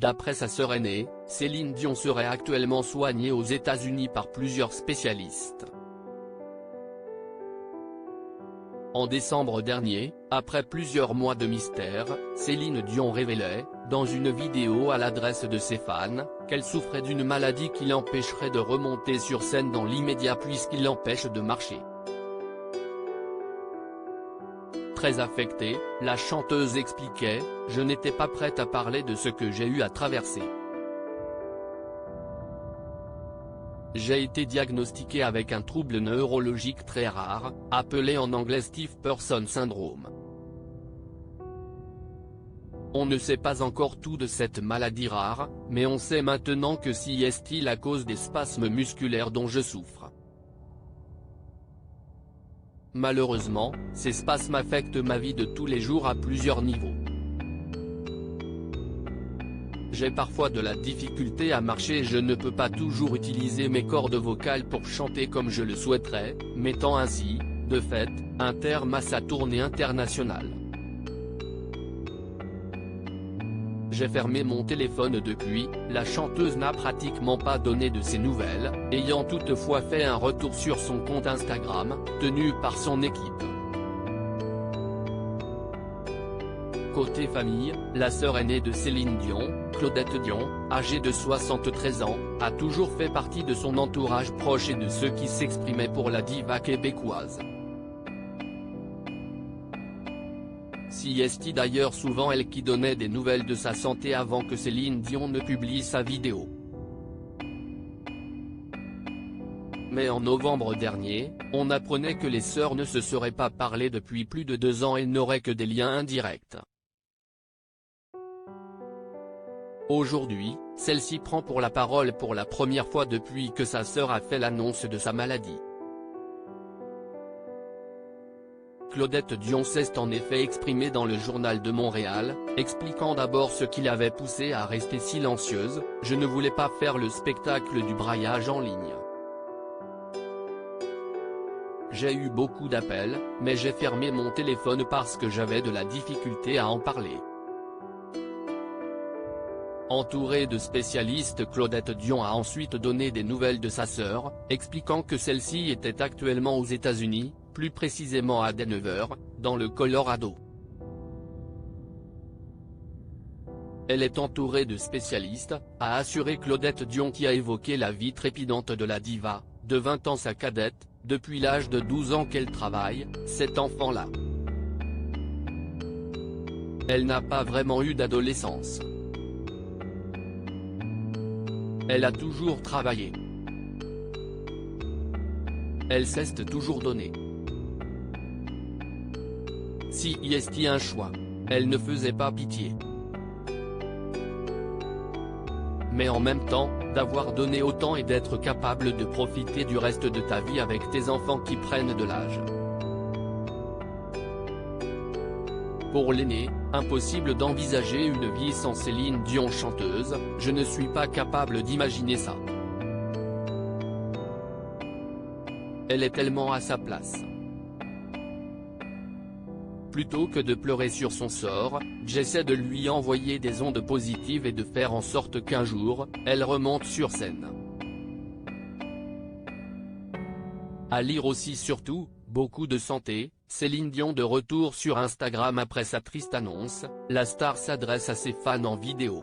D'après sa sœur aînée, Céline Dion serait actuellement soignée aux États-Unis par plusieurs spécialistes. En décembre dernier, après plusieurs mois de mystère, Céline Dion révélait, dans une vidéo à l'adresse de ses fans, qu'elle souffrait d'une maladie qui l'empêcherait de remonter sur scène dans l'immédiat puisqu'il l'empêche de marcher. Très affectée, la chanteuse expliquait « Je n'étais pas prête à parler de ce que j'ai eu à traverser. J'ai été diagnostiquée avec un trouble neurologique très rare, appelé en anglais Stiff Person Syndrome. On ne sait pas encore tout de cette maladie rare, mais on sait maintenant que c'est la cause des spasmes musculaires dont je souffre. Malheureusement, ces spasmes affectent ma vie de tous les jours à plusieurs niveaux. J'ai parfois de la difficulté à marcher et je ne peux pas toujours utiliser mes cordes vocales pour chanter comme je le souhaiterais, mettant ainsi, de fait, un terme à sa tournée internationale. J'ai fermé mon téléphone depuis, la chanteuse n'a pratiquement pas donné de ses nouvelles, ayant toutefois fait un retour sur son compte Instagram, tenu par son équipe. Côté famille, la sœur aînée de Céline Dion, Claudette Dion, âgée de 73 ans, a toujours fait partie de son entourage proche et de ceux qui s'exprimaient pour la diva québécoise. C'est d'ailleurs souvent elle qui donnait des nouvelles de sa santé avant que Céline Dion ne publie sa vidéo. Mais en novembre dernier, on apprenait que les sœurs ne se seraient pas parlé depuis plus de 2 ans et n'auraient que des liens indirects. Aujourd'hui, celle-ci prend pour la parole pour la première fois depuis que sa sœur a fait l'annonce de sa maladie. Claudette Dion s'est en effet exprimée dans le Journal de Montréal, expliquant d'abord ce qui l'avait poussée à rester silencieuse « Je ne voulais pas faire le spectacle du braillage en ligne. J'ai eu beaucoup d'appels, mais j'ai fermé mon téléphone parce que j'avais de la difficulté à en parler. » Entourée de spécialistes, Claudette Dion a ensuite donné des nouvelles de sa sœur, expliquant que celle-ci était actuellement aux États-Unis, plus précisément à Denver, dans le Colorado. Elle est entourée de spécialistes, a assuré Claudette Dion qui a évoqué la vie trépidante de la diva, de 20 ans sa cadette, depuis l'âge de 12 ans qu'elle travaille, cet enfant-là. Elle n'a pas vraiment eu d'adolescence. Elle a toujours travaillé. Elle s'est toujours donnée. Si est un choix. Elle ne faisait pas pitié. Mais en même temps, d'avoir donné autant et d'être capable de profiter du reste de ta vie avec tes enfants qui prennent de l'âge. Pour l'aîné, impossible d'envisager une vie sans Céline Dion chanteuse, je ne suis pas capable d'imaginer ça. Elle est tellement à sa place. Plutôt que de pleurer sur son sort, j'essaie de lui envoyer des ondes positives et de faire en sorte qu'un jour, elle remonte sur scène. À lire aussi surtout, beaucoup de santé, Céline Dion de retour sur Instagram après sa triste annonce, la star s'adresse à ses fans en vidéo.